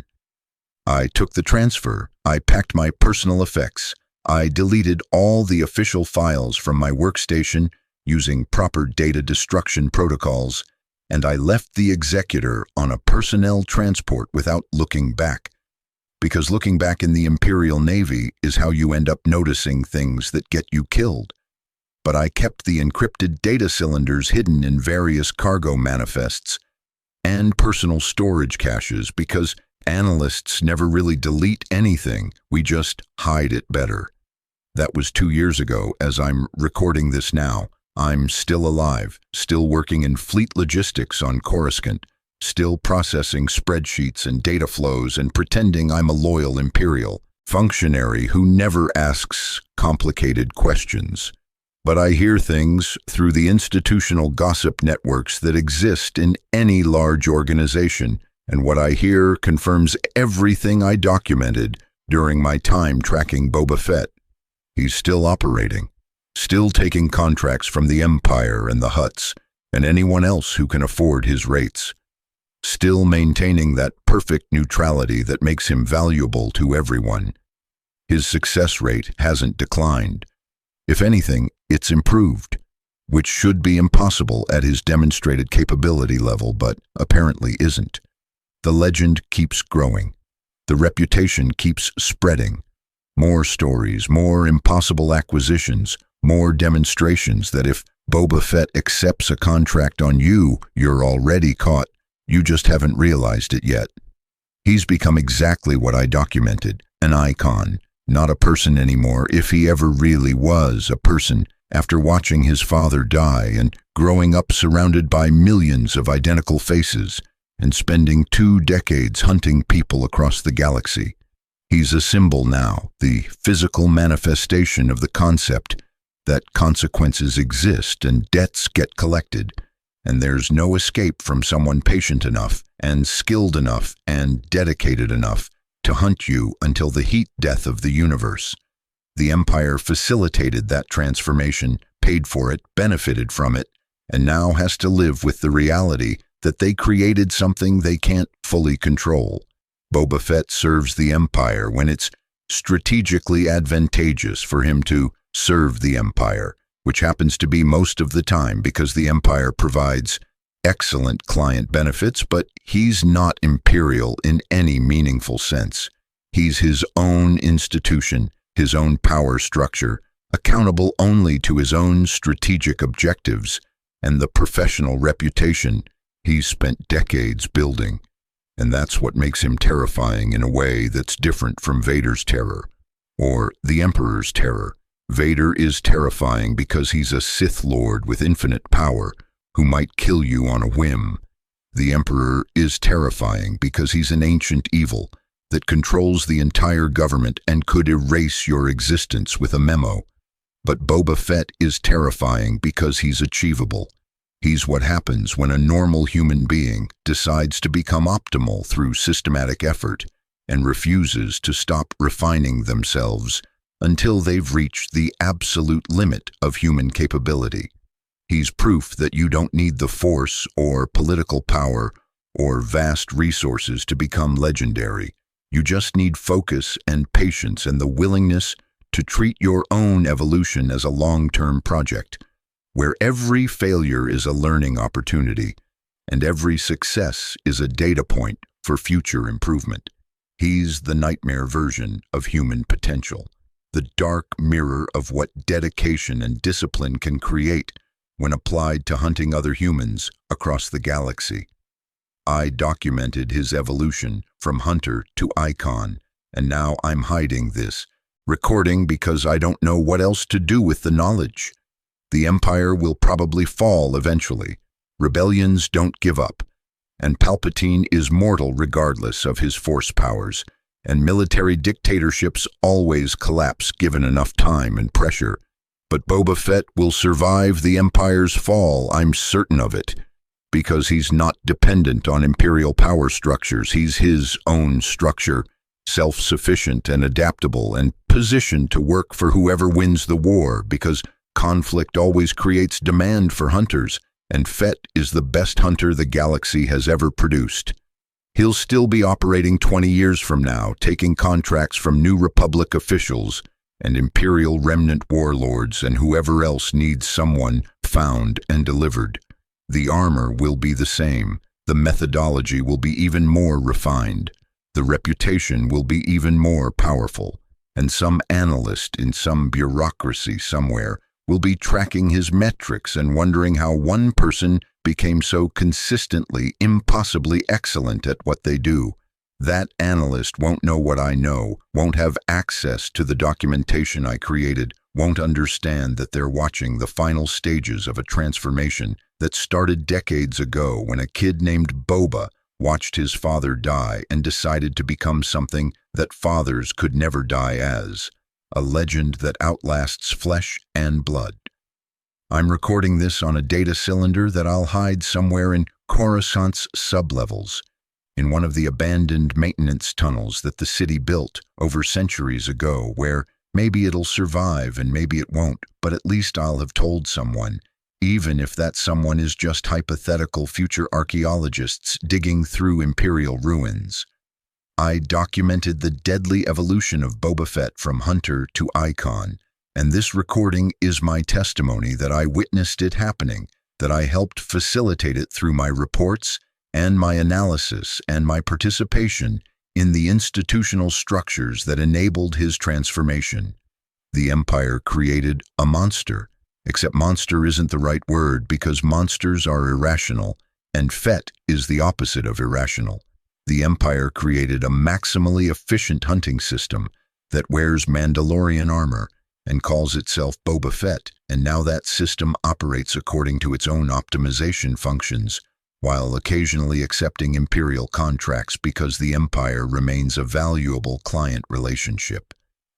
I took the transfer, I packed my personal effects, I deleted all the official files from my workstation using proper data destruction protocols, and I left the executor on a personnel transport without looking back. Because looking back in the Imperial Navy is how you end up noticing things that get you killed. but I kept the encrypted data cylinders hidden in various cargo manifests and personal storage caches because analysts never really delete anything, we just hide it better. That was 2 years ago. As I'm recording this now, I'm still alive, still working in fleet logistics on Coruscant, still processing spreadsheets and data flows and pretending I'm a loyal Imperial functionary who never asks complicated questions. But I hear things through the institutional gossip networks that exist in any large organization, and what I hear confirms everything I documented during my time tracking Boba Fett. He's still operating, still taking contracts from the Empire and the Hutts, and anyone else who can afford his rates. Still maintaining that perfect neutrality that makes him valuable to everyone. His success rate hasn't declined. If anything, it's improved, which should be impossible at his demonstrated capability level, but apparently isn't. The legend keeps growing. The reputation keeps spreading. More stories, more impossible acquisitions, more demonstrations that if Boba Fett accepts a contract on you, you're already caught. You just haven't realized it yet. He's become exactly what I documented, an icon, not a person anymore, if he ever really was a person, after watching his father die and growing up surrounded by millions of identical faces and spending 2 decades hunting people across the galaxy. He's a symbol now, the physical manifestation of the concept that consequences exist and debts get collected, and there's no escape from someone patient enough and skilled enough and dedicated enough to hunt you until the heat death of the universe. The Empire facilitated that transformation, paid for it, benefited from it, and now has to live with the reality that they created something they can't fully control. Boba Fett serves the Empire when it's strategically advantageous for him to serve the Empire, which happens to be most of the time because the Empire provides excellent client benefits, but he's not Imperial in any meaningful sense. He's his own institution, his own power structure, accountable only to his own strategic objectives and the professional reputation he's spent decades building. And that's what makes him terrifying in a way that's different from Vader's terror, or the Emperor's terror. Vader is terrifying because he's a Sith Lord with infinite power who might kill you on a whim. The Emperor is terrifying because he's an ancient evil that controls the entire government and could erase your existence with a memo. But Boba Fett is terrifying because he's achievable. He's what happens when a normal human being decides to become optimal through systematic effort and refuses to stop refining themselves until they've reached the absolute limit of human capability. He's proof that you don't need the force or political power or vast resources to become legendary. You just need focus and patience and the willingness to treat your own evolution as a long-term project, where every failure is a learning opportunity and every success is a data point for future improvement. He's the nightmare version of human potential, the dark mirror of what dedication and discipline can create when applied to hunting other humans across the galaxy. I documented his evolution from hunter to icon, and now I'm hiding this, recording because I don't know what else to do with the knowledge. The Empire will probably fall eventually. Rebellions don't give up, and Palpatine is mortal regardless of his force powers, and military dictatorships always collapse given enough time and pressure. But Boba Fett will survive the Empire's fall, I'm certain of it, because he's not dependent on Imperial power structures. He's his own structure, self-sufficient and adaptable, and positioned to work for whoever wins the war, because conflict always creates demand for hunters, and Fett is the best hunter the galaxy has ever produced. He'll still be operating 20 years from now, taking contracts from New Republic officials and Imperial remnant warlords and whoever else needs someone found and delivered. The armor will be the same. The methodology will be even more refined. The reputation will be even more powerful. And some analyst in some bureaucracy somewhere will be tracking his metrics and wondering how one person became so consistently, impossibly excellent at what they do. That analyst won't know what I know, won't have access to the documentation I created, won't understand that they're watching the final stages of a transformation that started decades ago when a kid named Boba watched his father die and decided to become something that fathers could never die as, a legend that outlasts flesh and blood. I'm recording this on a data cylinder that I'll hide somewhere in Coruscant's sublevels, in one of the abandoned maintenance tunnels that the city built over centuries ago, where maybe it'll survive and maybe it won't, but at least I'll have told someone, even if that someone is just hypothetical future archaeologists digging through Imperial ruins. I documented the deadly evolution of Boba Fett from hunter to icon, and this recording is my testimony that I witnessed it happening, that I helped facilitate it through my reports and my analysis and my participation in the institutional structures that enabled his transformation. The Empire created a monster, except monster isn't the right word because monsters are irrational, and Fett is the opposite of irrational. The Empire created a maximally efficient hunting system that wears Mandalorian armor and calls itself Boba Fett, and now that system operates according to its own optimization functions, while occasionally accepting Imperial contracts because the Empire remains a valuable client relationship.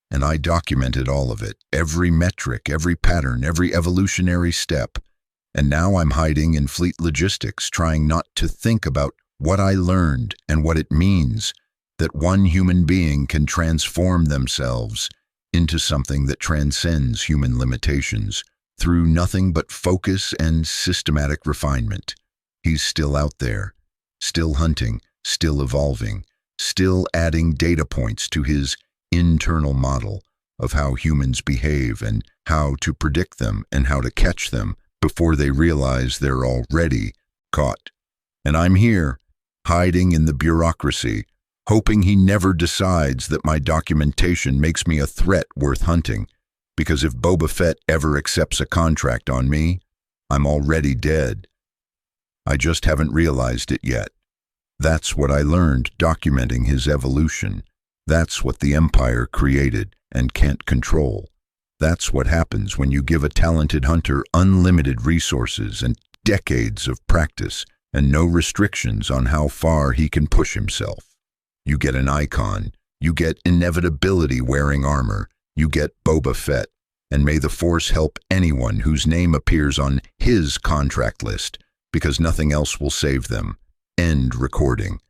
And I documented all of it, every metric, every pattern, every evolutionary step. And now I'm hiding in fleet logistics, trying not to think about what I learned and what it means that one human being can transform themselves into something that transcends human limitations through nothing but focus and systematic refinement. He's still out there, still hunting, still evolving, still adding data points to his internal model of how humans behave and how to predict them and how to catch them before they realize they're already caught. And I'm here, hiding in the bureaucracy, hoping he never decides that my documentation makes me a threat worth hunting, because if Boba Fett ever accepts a contract on me, I'm already dead. I just haven't realized it yet. That's what I learned documenting his evolution. That's what the Empire created and can't control. That's what happens when you give a talented hunter unlimited resources and decades of practice and no restrictions on how far he can push himself. You get an icon, you get inevitability wearing armor, you get Boba Fett, and may the Force help anyone whose name appears on his contract list, because nothing else will save them. End recording.